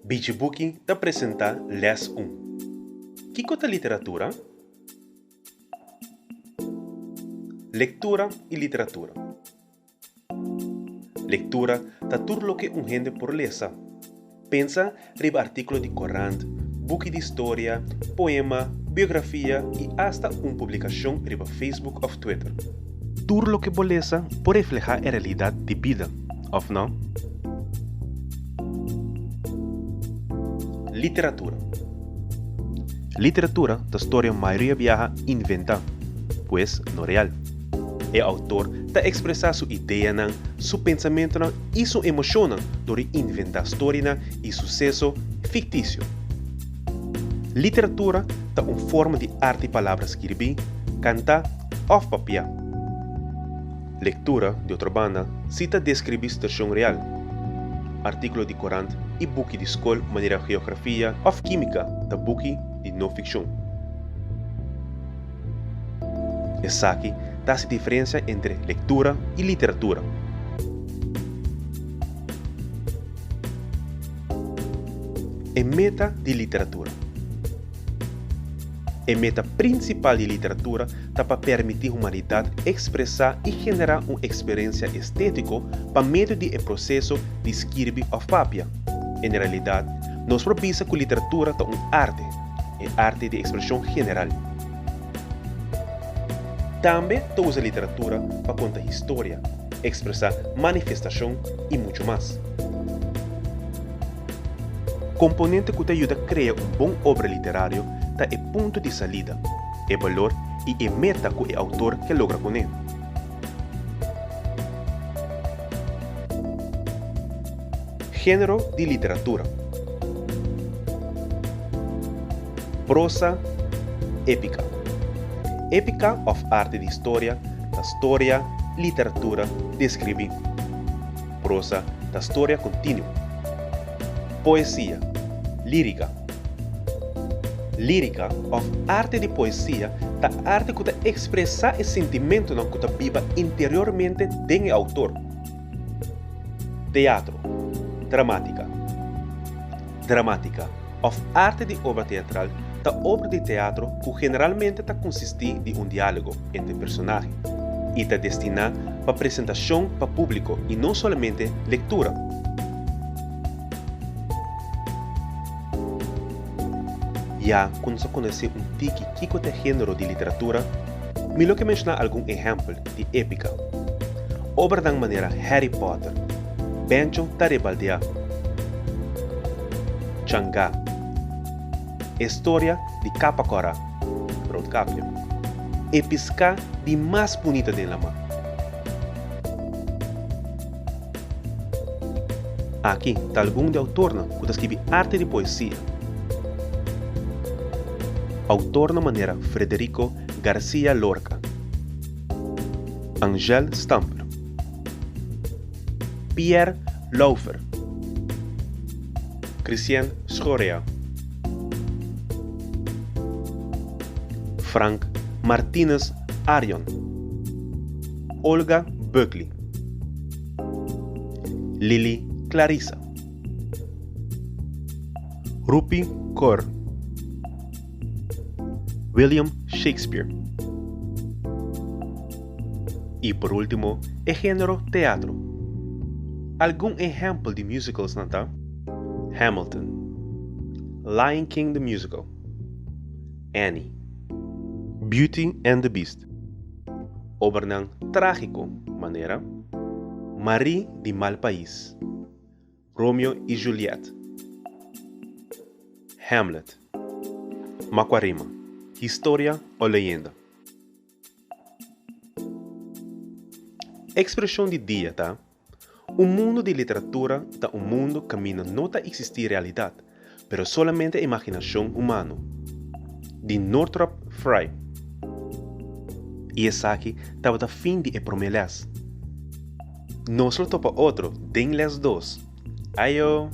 Bichibuki te apresenta Les 1. Kiko ta literatura? Lectura y literatura. Lectura ta todo lo que un gente por lesa. Pensa riba artículo de Corán, buki de historia, poema, biografía y hasta una publicación riba Facebook o Twitter. Todo lo que bolesa por reflejar la realidad de vida, ¿o no? Literatura. Literatura da história maioria viaja inventa, pues no real. O autor ta expressa sua ideia, seu pensamento e sua emoção durante inventar história e sucesso fictício. Literatura ta uma forma de arte e palavras escrever, cantar ou papel. Leitura de outra banda cita descrever situação real. Artículo de Corán e boek de escola, maneira geografia ou química da boek de não ficção. Essa aqui dá-se diferença entre leitura e literatura. A meta de literatura. A meta principal de literatura é para permitir a humanidade expressar e generar uma experiência estética para meio do processo de escrever ou papel. Em realidade, nós propisa que a literatura é uma arte, arte de expressão general. Também usa a literatura para contar história, expressar manifestação e muito mais. Componente que te ajuda a criar bom obra literária é o ponto de saída, o valor e a meta que o autor quer lograr com ele. Gênero de literatura. Prosa épica. Épica of arte de história, da história, literatura, de escrever. Prosa da história contínua. Poesia, lírica. Lírica of arte de poesia, da arte que expressa o sentimento que viva interiormente do autor. Teatro, dramática. Dramática of arte de obra teatral, da obra de teatro que generalmente consiste de diálogo entre personagens e está destinada para apresentação para público e não somente leitura. Já quando se conhece tipo de gênero de literatura, melhor que mencionar algum exemplo de épica. Obra da maneira Harry Potter, Benjo da Rebeldia, Changá, História de Capacora, Broadcapia, e Pisca de mais bonita de la mar. Aqui está algum de autor que escreve arte de poesia. Autor na maneira Federico Garcia Lorca, Angel Stamper, Pierre Laufer, Christian Schorea, Frank Martínez Arion, Olga Buckley, Lily Clarissa, Rupi Kaur, William Shakespeare. E por último, el género teatro. Algum exemplo de musicals nata? Hamilton, Lion King the Musical, Annie, Beauty and the Beast. Obra trágico, maneira Marie de Malpaís, Romeo e Juliette, Hamlet, Macuarima, História ou leyenda. Expressão de dia, tá? O mundo de literatura é um mundo que não existe realidade, pero solamente imaginação humana. De Northrop Frye. E essa aqui estava a fim de prometer. Não só topa outro, den les dos. Ayo!